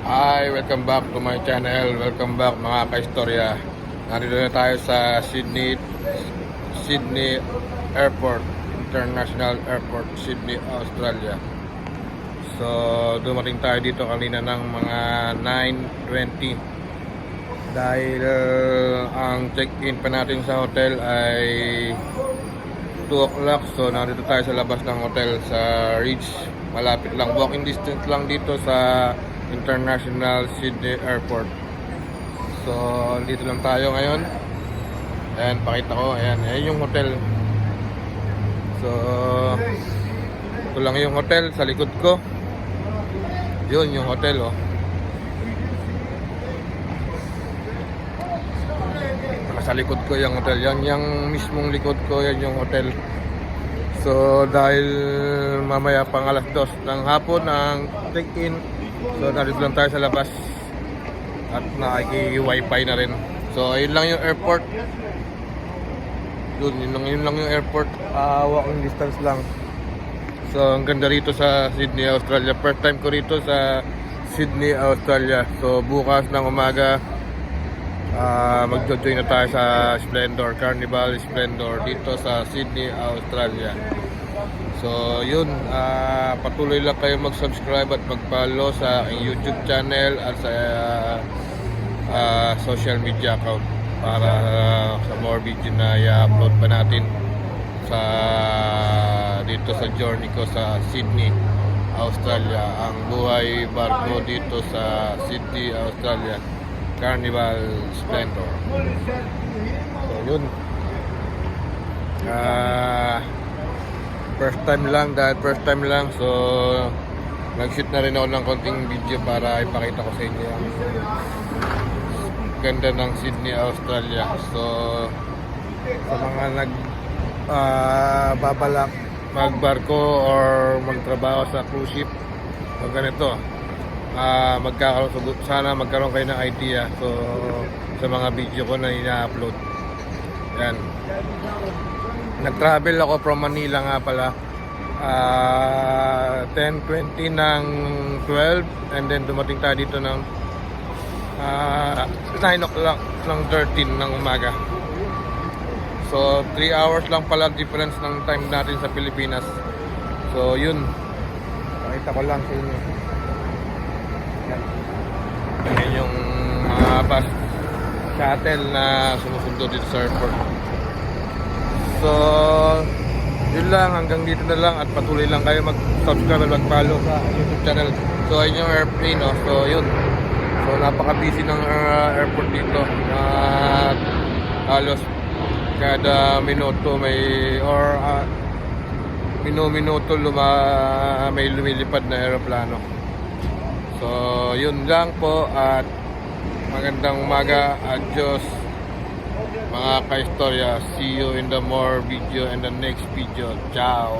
Hi, welcome back to my channel. Welcome back mga kaistorya. Nandito na tayo sa Sydney Airport, International Airport, Sydney, Australia. So, dumating tayo dito kanina ng mga 9:20 dahil ang check-in pa natin sa hotel ay 2 o'clock. So, nandito tayo sa labas ng hotel sa Ridge. Malapit lang, walking distance lang dito sa International Sydney Airport. So, dito lang tayo ngayon. Ayan, pakita ko. Ayan yung hotel. So, ito lang yung hotel sa likod ko. Yun yung hotel, oh. Sa likod ko yung hotel. Yan yung mismong likod ko, yan yung hotel. So, dahil mamaya pang alas 2 ng hapon ang check-in, so nandito lang tayo sa labas at nakiki-wifi na rin. So, ayun lang yung airport. Yun lang yung airport. Walking distance lang. So, ang ganda rito sa Sydney, Australia. First time ko rito sa Sydney, Australia. So, bukas ng umaga magjo-join na tayo sa Splendor, Carnival Splendor dito sa Sydney, Australia. So yun, patuloy lang kayo mag-subscribe at mag-follow sa aking YouTube channel at sa social media account para sa more video na i-upload pa natin sa dito sa journey ko sa Sydney, Australia. Ang buhay barko dito sa Sydney, Australia, Carnival Splendor. So yun, first time lang, so nag-shoot na rin ako ng konting video para ipakita ko sa inyo ang ganda ng Sydney, Australia. So sa mga babalak magbarko or magtrabaho sa cruise ship, so ganito, sana magkaroon kayo ng idea. So sa mga video ko na ina-upload, yan, nag-travel ako from Manila nga pala 10:20 ng 12, and then dumating tayo dito ng 9 o'clock ng 13 ng umaga. So 3 hours lang pala difference ng time natin sa Pilipinas. So yun, pakita ko lang sa inyo. Yan yung mga bus shuttle na sumusundo dito sa airport. So yun lang, hanggang dito na lang, at patuloy lang kayo mag-subscribe at mag-follow sa YouTube channel. So ayun yung airplane, no? So yun, so napaka-busy ng airport dito. Halos kada minuto may minuto may lumilipad na aeroplano. So yun lang po, at magandang umaga. Adios mga kaistorya. See you in the more video and the next video. Ciao.